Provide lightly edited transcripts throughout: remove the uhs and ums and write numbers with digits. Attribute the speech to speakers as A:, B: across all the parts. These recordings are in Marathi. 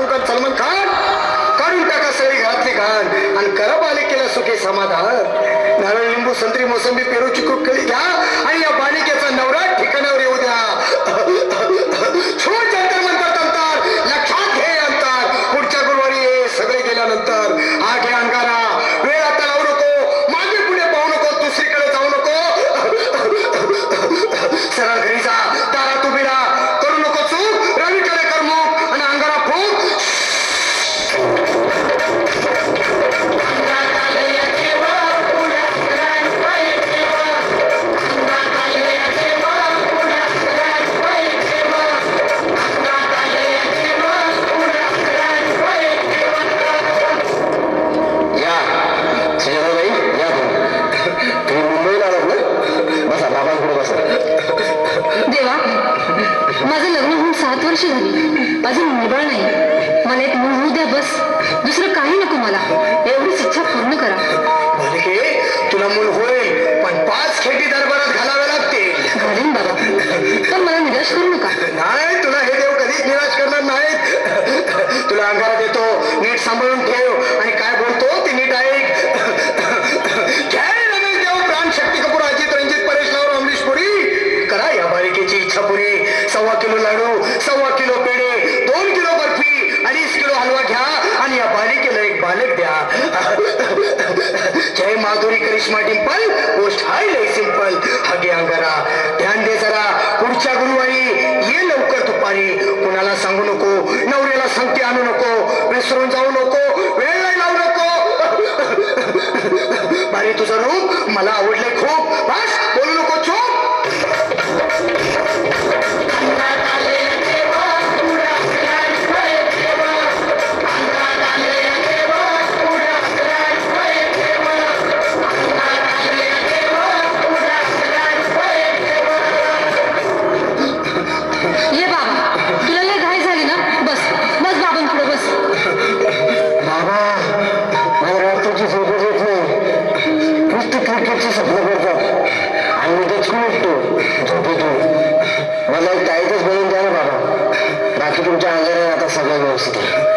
A: शाहरुख खान, सलमान खान, काढून टाका सगळी घरातली घाण आणि करा बालिकेला सुखी समाधान. नारळ, लिंबू, संत्री, मोसंबी, पेरू, चिकू कळी घ्या आणि या बालिकेचा नवरा ठिकाणावर येऊ द्या. छोट जंतर मंतर अंतर लक्षात घे अंतर. पुढच्या गुरुवारी हे सगळे गेल्यानंतर हा घे अंगारा. वेळ आता लावू नको, मागे पुढे पाहू नको, दुसरीकडे जाऊ नको. सरळ घरी जा, दारात उभी राहा, करू नको चूक, रवीकडे कर मुख आणि अंगारा फूक.
B: देवा, माझं लग्न होऊन 7 वर्ष झाली, अजून मुलबाळ नाही. मला एक मूल होऊ द्या बस, दुसरं काही नको मला. एवढीच इच्छा पूर्ण करा.
A: बालिके, तुला मूल होईल, पण 5 खेटी दरबारात घालावे लागतील.
B: घालीन बाबा, पण मला निराश करू नका.
A: नाही, तुला हे देव कधीच निराश करणार नाहीत. तुला अंगारा देतो, नीट सांभाळून ठेव आणि काय बोलतो ते नीट ऐक. जय रमेश देव, प्राण शक्ती कपूर, अजित रंजित, परेश राव, अमरीश पुरी. करा या बालिकेची इच्छा पुरी. 1.25 किलो लाडू, 1.25 किलो पेढे, 2 किलो बर्फी, 2.5 किलो हलवा घ्या आणि या बालिकेला एक बालक द्या. जय माधुरी, करिश्मा, डिंपल, गोष्ट हाय लय सिंपल. हगे अंगारा, ध्यान दे जरा. पुढच्या गुरुवारी ये लवकर दुपारी. कुणाला सांगू नको, नवऱ्याला संगती आणू नको, विसरून जाऊ नको, वेळ नाही लावू नको. बारी, तुझं रूप मला आवडलंय खूप. बस बोलू नको, चूप.
B: ये बाबा, तुला लय घाई झाली ना? बस बस बाबांपुढे बस.
A: बाबा, मला रात्रीची झोप येत नाही. नुसतं क्रिकेटची स्वप्न करतात आणि मी दचकून उठतो झोपेतून. मला एक ताईतच बनवून द्या ना बाबा. बाकी तुमच्या अंगाने आता सगळं व्यवस्थित आहे.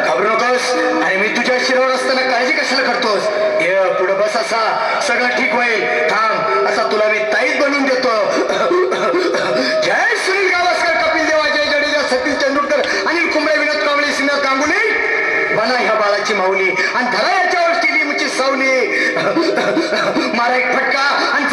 A: घाबरू नकोस. आणि मी तुझ्या शिरावर असताना काळजी कशाला करतोस? ये पुढे बस, असा सगळं ठीक होईल. थांब, आता तुला मी ताईत बनवून देतो. जय सुनील गावस्कर, कपिल देव, अजय जडेजा, सतीश तेंडुलकर, अनिल कुंबळे, विनोद कांबळे, श्रीनाथ गांगुली. बना ह्या बाळाची माऊली आणि धरा याच्यावर केली मुची सावली. मारा एक फटका आणि